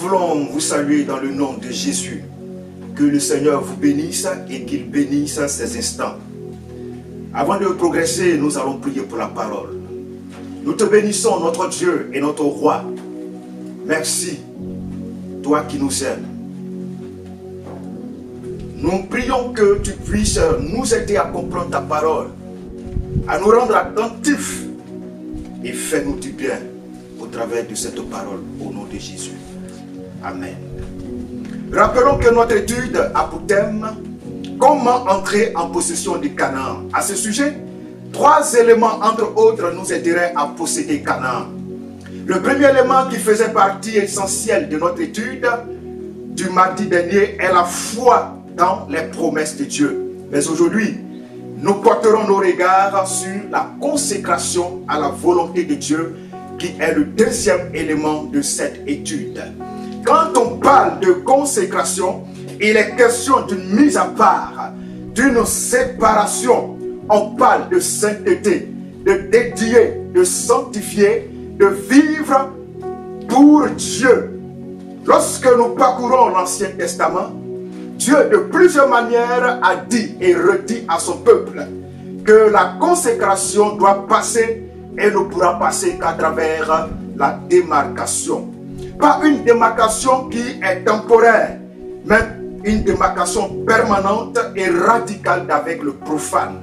voulons vous saluer dans le nom de Jésus. Que le Seigneur vous bénisse et qu'il bénisse ces instants. Avant de progresser, nous allons prier pour la parole. Nous te bénissons, notre Dieu et notre Roi. Merci, toi qui nous aimes. Nous prions que tu puisses nous aider à comprendre ta parole, à nous rendre attentifs et fais-nous du bien au travers de cette parole au nom de Jésus. Amen. Rappelons que notre étude a pour thème comment entrer en possession du Canaan. À ce sujet, 3 éléments entre autres nous aideraient à posséder Canaan. Le premier élément qui faisait partie essentielle de notre étude du mardi dernier est la foi dans les promesses de Dieu. Mais aujourd'hui, nous porterons nos regards sur la consécration à la volonté de Dieu qui est le deuxième élément de cette étude. Quand on parle de consécration, il est question d'une mise à part, d'une séparation. On parle de sainteté, de dédier, de sanctifier, de vivre pour Dieu. Lorsque nous parcourons l'Ancien Testament, Dieu de plusieurs manières a dit et redit à son peuple que la consécration doit passer et ne pourra passer qu'à travers la démarcation. Pas une démarcation qui est temporaire, mais une démarcation permanente et radicale avec le profane.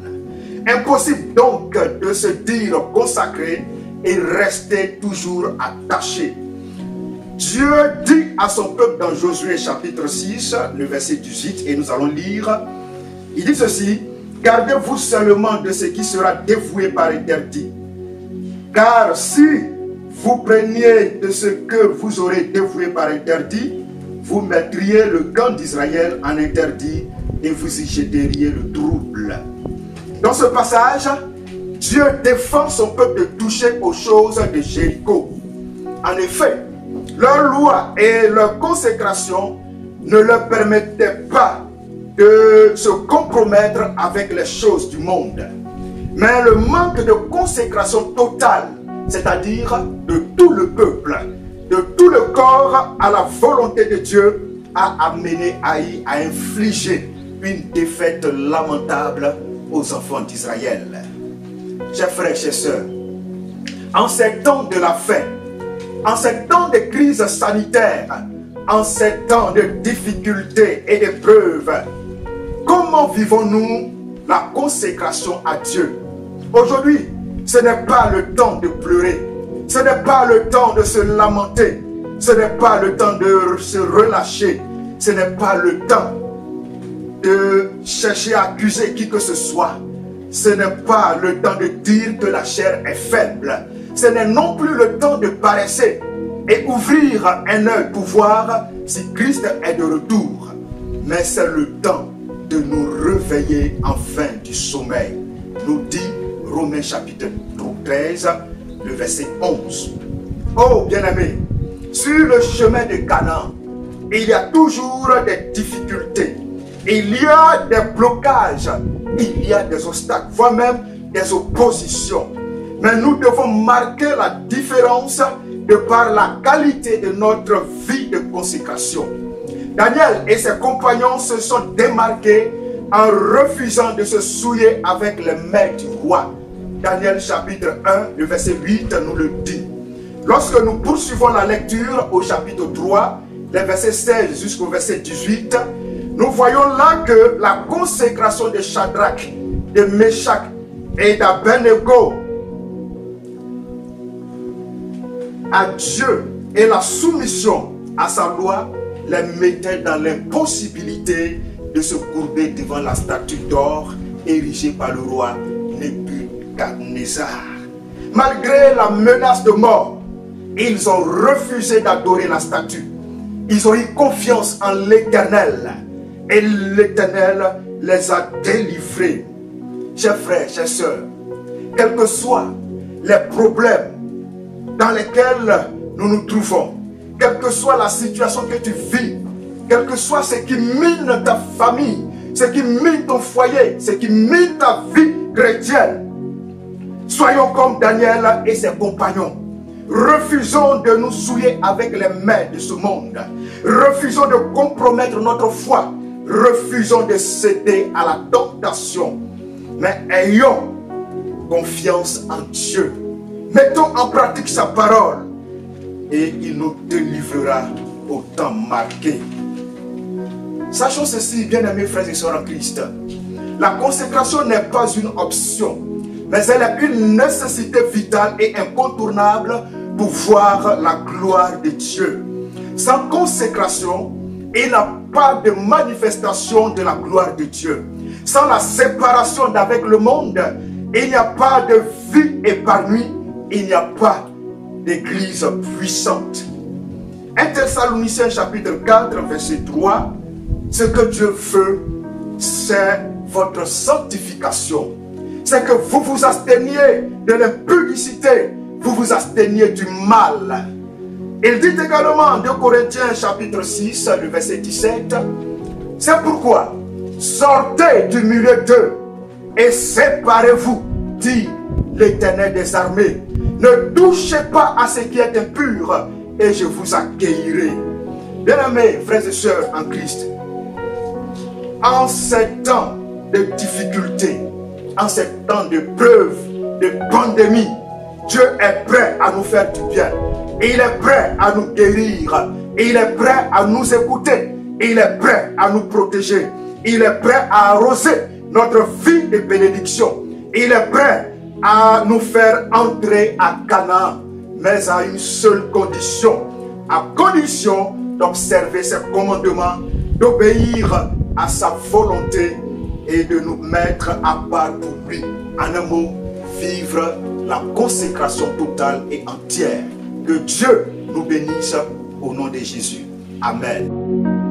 Impossible donc de se dire consacré et rester toujours attaché. Dieu dit à son peuple dans Josué chapitre 6, le verset 18, et nous allons lire, il dit ceci: gardez-vous seulement de ce qui sera dévoué par interdit, car si vous preniez de ce que vous aurez dévoué par interdit, vous mettriez le camp d'Israël en interdit et vous y jeteriez le trouble. Dans ce passage, Dieu défend son peuple de toucher aux choses de Jéricho. En effet, leur loi et leur consécration ne leur permettaient pas de se compromettre avec les choses du monde. Mais le manque de consécration totale, c'est-à-dire de tout le peuple, de tout le corps à la volonté de Dieu, a amené à infliger une défaite lamentable aux enfants d'Israël. Chers frères, chers sœurs, en ces temps de la faim, en ces temps de crise sanitaire, en ces temps de difficultés et d'épreuves, comment vivons-nous la consécration à Dieu? Aujourd'hui, ce n'est pas le temps de pleurer, ce n'est pas le temps de se lamenter, ce n'est pas le temps de se relâcher, ce n'est pas le temps de chercher à accuser qui que ce soit. Ce n'est pas le temps de dire que la chair est faible. Ce n'est non plus le temps de paresser et ouvrir un œil pour voir si Christ est de retour. Mais c'est le temps de nous réveiller enfin du sommeil. Nous dit Romains chapitre 13, le verset 11. Oh bien-aimés, sur le chemin de Canaan, il y a toujours des difficultés. Il y a des blocages, il y a des obstacles, voire même des oppositions. Mais nous devons marquer la différence de par la qualité de notre vie de consécration. Daniel et ses compagnons se sont démarqués en refusant de se souiller avec les mains du roi. Daniel chapitre 1, le verset 8 nous le dit. Lorsque nous poursuivons la lecture au chapitre 3, les versets 16 jusqu'au verset 18, nous voyons là que la consécration de Shadrach, de Meshach et d'Abednego à Dieu et la soumission à sa loi les mettait dans l'impossibilité de se courber devant la statue d'or érigée par le roi Nebuchadnezzar. Malgré la menace de mort, ils ont refusé d'adorer la statue. Ils ont eu confiance en l'Éternel. Et l'Éternel les a délivrés. Chers frères, chers sœurs, quels que soient les problèmes dans lesquels nous nous trouvons, quelle que soit la situation que tu vis, quel que soit ce qui mine ta famille, ce qui mine ton foyer, ce qui mine ta vie chrétienne, soyons comme Daniel et ses compagnons. Refusons de nous souiller avec les mains de ce monde. Refusons de compromettre notre foi. Refusons de céder à la tentation. Mais ayons confiance en Dieu. Mettons en pratique sa parole. Et il nous délivrera au temps marqué. Sachons ceci, bien-aimés frères et sœurs en Christ. La consécration n'est pas une option, mais elle est une nécessité vitale et incontournable pour voir la gloire de Dieu. Sans consécration, il n'y a pas de manifestation de la gloire de Dieu. Sans la séparation d'avec le monde, il n'y a pas de vie épanouie, il n'y a pas d'église puissante. 1 Thessaloniciens chapitre 4, verset 3, ce que Dieu veut, c'est votre sanctification. C'est que vous vous absteniez de l'impudicité, vous vous absteniez du mal. Il dit également en 2 Corinthiens chapitre 6, le verset 17, c'est pourquoi sortez du milieu d'eux et séparez-vous, dit l'Éternel des armées. Ne touchez pas à ce qui est impur et je vous accueillerai. Bien-aimés, frères et sœurs en Christ, en ces temps de difficultés, en ces temps de preuves, de pandémie, Dieu est prêt à nous faire du bien. Il est prêt à nous guérir. Il est prêt à nous écouter. Il est prêt à nous protéger. Il est prêt à arroser notre vie de bénédiction. Il est prêt à nous faire entrer à Canaan, mais à une seule condition. À condition d'observer ses commandements, d'obéir à sa volonté et de nous mettre à part pour lui. En un mot, vivre la consécration totale et entière. Que Dieu nous bénisse au nom de Jésus. Amen.